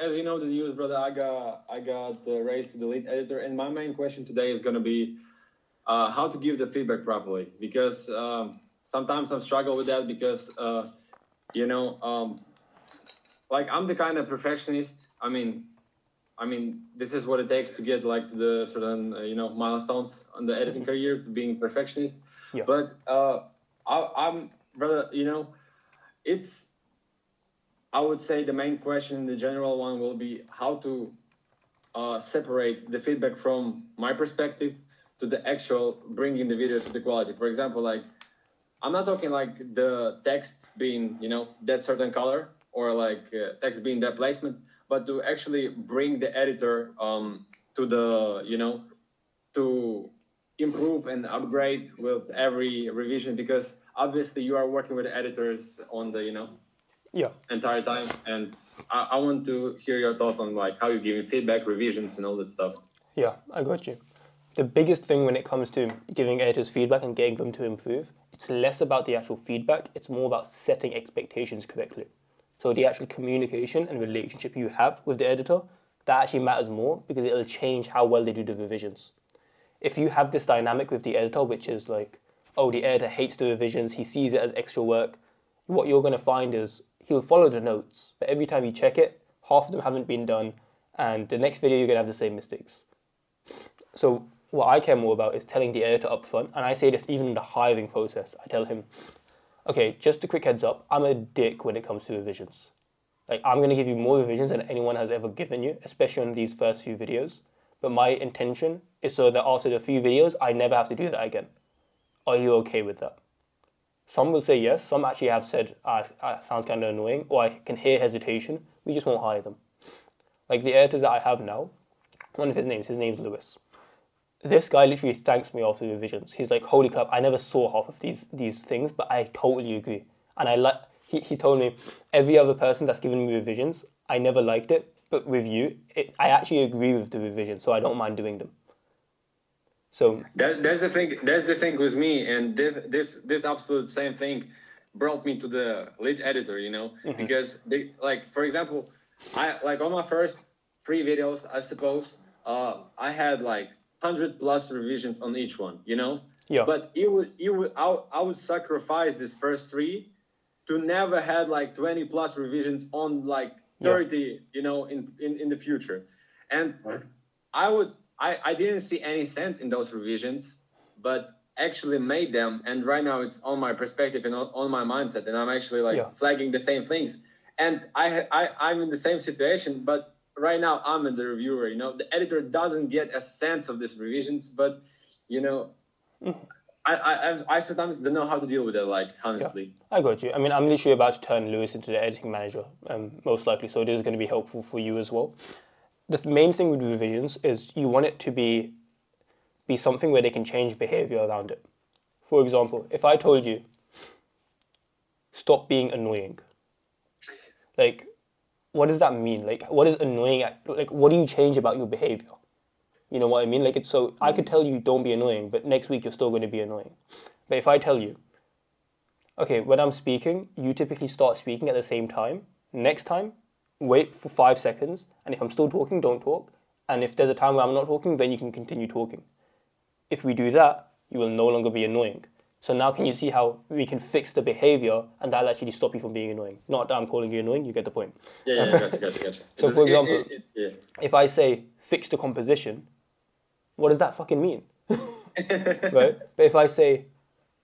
as you know the news, brother, I got raised to the lead editor, and my main question today is gonna be how to give the feedback properly, because sometimes I struggle with that because you know like I'm the kind of perfectionist. I mean, this is what it takes to get like to the certain milestones on the editing career, to being perfectionist. Yeah. But I'm brother, it's I would say the main question, the general one, will be how to separate the feedback from my perspective to the actual bringing the video to the quality. For example, like I'm not talking like the text being, that certain color, or like text being that placement, but to actually bring the editor to the, to improve and upgrade with every revision, because obviously you are working with editors on the, Yeah. entire time. And I want to hear your thoughts on like how you're giving feedback, revisions, and all that stuff. Yeah, I got you. The biggest thing when it comes to giving editors feedback and getting them to improve, it's less about the actual feedback, it's more about setting expectations correctly. So the actual communication and relationship you have with the editor, that actually matters more because it'll change how well they do the revisions. If you have this dynamic with the editor, which is like, oh, the editor hates the revisions, he sees it as extra work, what you're going to find is he'll follow the notes, but every time you check it, half of them haven't been done, and the next video you're going to have the same mistakes. So what I care more about is telling the editor up front, and I say this even in the hiring process. I tell him, okay, just a quick heads up, I'm a dick when it comes to revisions. Like, I'm going to give you more revisions than anyone has ever given you, especially on these first few videos. But my intention is so that after the few videos, I never have to do that again. Are you okay with that? Some will say yes. Some actually have said, sounds kind of annoying, or I can hear hesitation. We just won't hire them. Like the editors that I have now, one of his name's Lewis. This guy literally thanks me after the revisions. He's like, holy crap, I never saw half of these things, but I totally agree. And he told me, every other person that's given me revisions, I never liked it, but with you, I actually agree with the revision, so I don't mind doing them. So that's the thing. That's the thing with me, and this absolute same thing brought me to the lead editor. Because they, like, for example, I like on my first 3 videos, I suppose, I had like 100+ revisions on each one. yeah, But I would sacrifice this first 3 to never had like 20+ revisions on like 30, in the future. And I didn't see any sense in those revisions, but actually made them. And right now it's on my perspective and on my mindset, and I'm actually like flagging the same things. And I'm in the same situation, but right now I'm in the reviewer. The editor doesn't get a sense of these revisions, but I sometimes don't know how to deal with it. Like, honestly. I got you. I mean, I'm literally about to turn Lewis into the editing manager, most likely, so it is going to be helpful for you as well. The main thing with revisions is you want it to be something where they can change behavior around it. For example, if I told you, stop being annoying, like, what does that mean? Like, what is annoying? Like, what do you change about your behavior? You know what I mean? Like, it's so I could tell you don't be annoying, but next week you're still going to be annoying. But if I tell you, okay, when I'm speaking, you typically start speaking at the same time. Next time, wait for 5 seconds, and if I'm still talking, don't talk. And if there's a time where I'm not talking, then you can continue talking. If we do that, you will no longer be annoying. So now can you see how we can fix the behavior, and that'll actually stop you from being annoying? Not that I'm calling you annoying, you get the point. Yeah, gotcha. So for example, if I say fix the composition, what does that fucking mean? Right? But if I say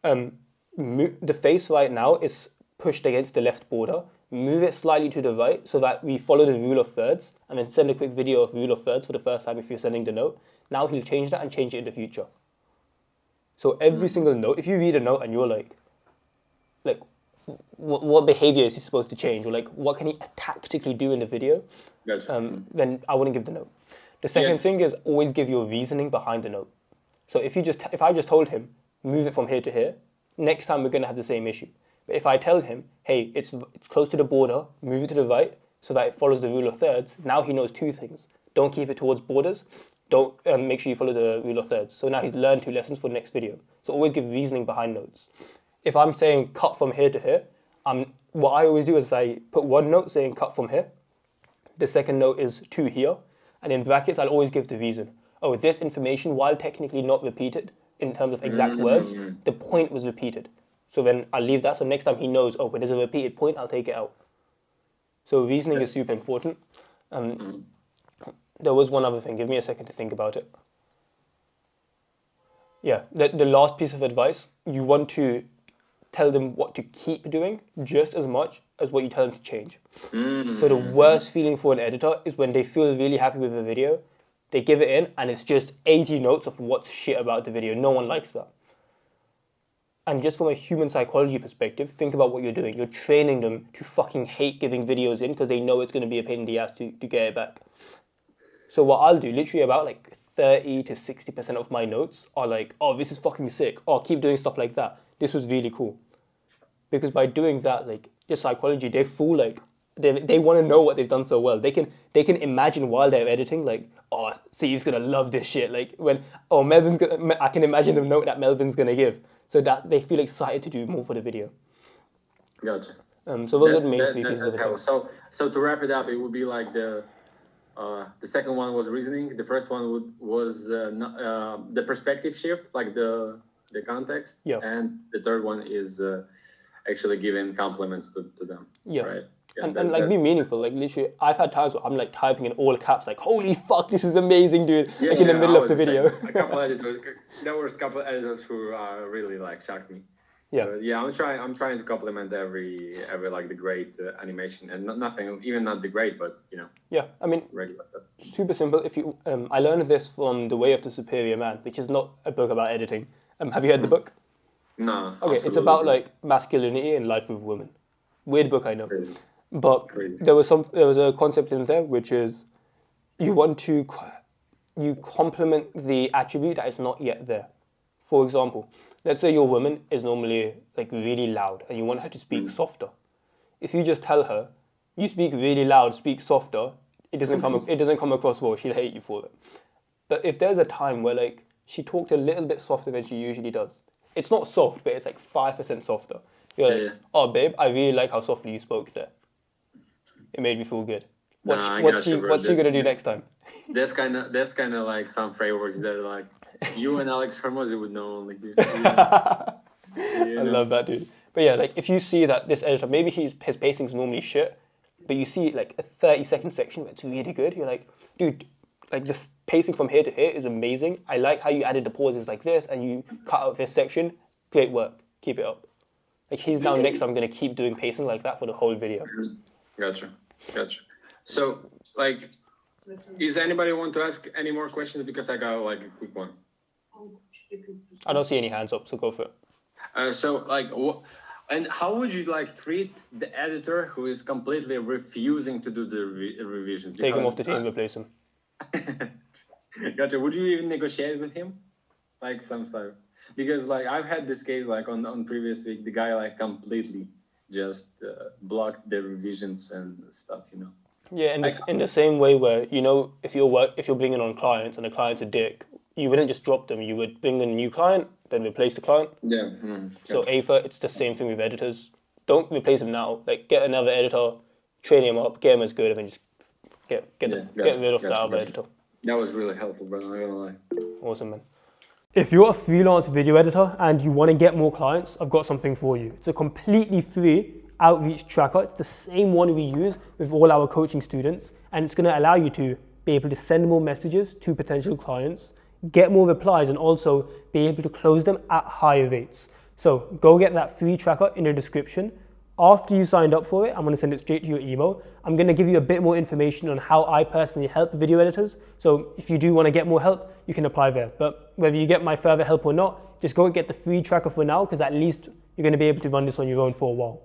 the face right now is pushed against the left border, move it slightly to the right so that we follow the rule of thirds, and then send a quick video of rule of thirds for the first time if you're sending the note. Now he'll change that and change it in the future. So every single note, if you read a note and you're like, what behavior is he supposed to change, or like what can he tactically do in the video, then I wouldn't give the note. The second thing is always give your reasoning behind the note. So if I just told him move it from here to here, next time we're going to have the same issue. But if I tell him, hey, it's close to the border, move it to the right so that it follows the rule of thirds, now he knows 2 things. Don't keep it towards borders. Don't make sure you follow the rule of thirds. So now he's learned 2 lessons for the next video. So always give reasoning behind notes. If I'm saying cut from here to here, what I always do is I put one note saying cut from here, The second note is to here, and in brackets I'll always give the reason. Oh, this information, while technically not repeated in terms of exact words, the point was repeated. So then I'll leave that, so next time he knows, oh, when there's a repeated point, I'll take it out. So reasoning is super important. There was one other thing, give me a second to think about it. Yeah, the last piece of advice, you want to tell them what to keep doing just as much as what you tell them to change. So the worst feeling for an editor is when they feel really happy with the video, they give it in, and it's just 80 notes of what's shit about the video. No one likes that. And just from a human psychology perspective, think about what you're doing. You're training them to fucking hate giving videos in because they know it's going to be a pain in the ass to get it back. So what I'll do, literally about like 30 to 60% of my notes are like, oh, this is fucking sick. Oh, keep doing stuff like that. This was really cool. Because by doing that, like, just psychology, they feel like they want to know what they've done so well. They can imagine while they're editing, like, oh, Steve's gonna love this shit. Like when, oh, I can imagine the note that Melvin's gonna give, so that they feel excited to do more for the video. Gotcha. So those are the main three pieces of advice. So to wrap it up, it would be like the second one was reasoning. The first one was the perspective shift, like the context. Yeah. And the third one is actually giving compliments to them. Yeah. Right. Yeah, and like be meaningful. Like literally, I've had times where I'm like typing in all caps, like "Holy fuck, this is amazing, dude!" Like in the middle of the video. There was a couple editors who really like shocked me. Yeah. I'm trying to compliment every like the great animation, and nothing, even not the great, but you know. Yeah, I mean, regular stuff. Super simple. If you, I learned this from The Way of the Superior Man, which is not a book about editing. Have you heard the book? No. Okay, it's about like masculinity and life with women. Weird book, I know. Crazy. But there was a concept in there which is you complement the attribute that is not yet there. For example, let's say your woman is normally like really loud and you want her to speak softer. If you just tell her, you speak really loud, speak softer, it doesn't come across well. She'll hate you for it. But if there's a time where like she talked a little bit softer than she usually does, it's not soft, but it's like 5% softer. You're like, oh babe, I really like how softly you spoke there. It made me feel good. What's she gonna do next time? That's kind of like some frameworks that are like you and Alex Hermosi would know only. I love that, dude. But yeah, like if you see that this editor, maybe his pacing's normally shit, but you see like a 30-second section where it's really good, you're like, dude, like this pacing from here to here is amazing. I like how you added the pauses like this and you cut out this section. Great work. Keep it up. Like he's now next, I'm gonna keep doing pacing like that for the whole video. Gotcha. So, like, is anybody want to ask any more questions? Because I got like a quick one. I don't see any hands up, so go for it. So, like, and how would you like treat the editor who is completely refusing to do the revisions? Take him off the team and replace him. Gotcha. Would you even negotiate with him, like some stuff? Because like I've had this case like on previous week, the guy like completely just blocked the revisions and stuff, you know. Yeah, in the same way where, you know, if you're bringing on clients and the client's a dick, you wouldn't just drop them. You would bring in a new client, then replace the client. Yeah. So AFA, it's the same thing with editors. Don't replace them now. Like get another editor, train him up, get him as good, and then just get rid of that other editor. That was really helpful, brother. I'm not gonna lie. Awesome, man. If you're a freelance video editor and you want to get more clients, I've got something for you. It's a completely free outreach tracker. It's the same one we use with all our coaching students, and it's going to allow you to be able to send more messages to potential clients, get more replies, and also be able to close them at higher rates. So go get that free tracker in the description. After you signed up for it, I'm going to send it straight to your email. I'm going to give you a bit more information on how I personally help video editors. So if you do want to get more help, you can apply there. But whether you get my further help or not, just go and get the free tracker for now, because at least you're going to be able to run this on your own for a while.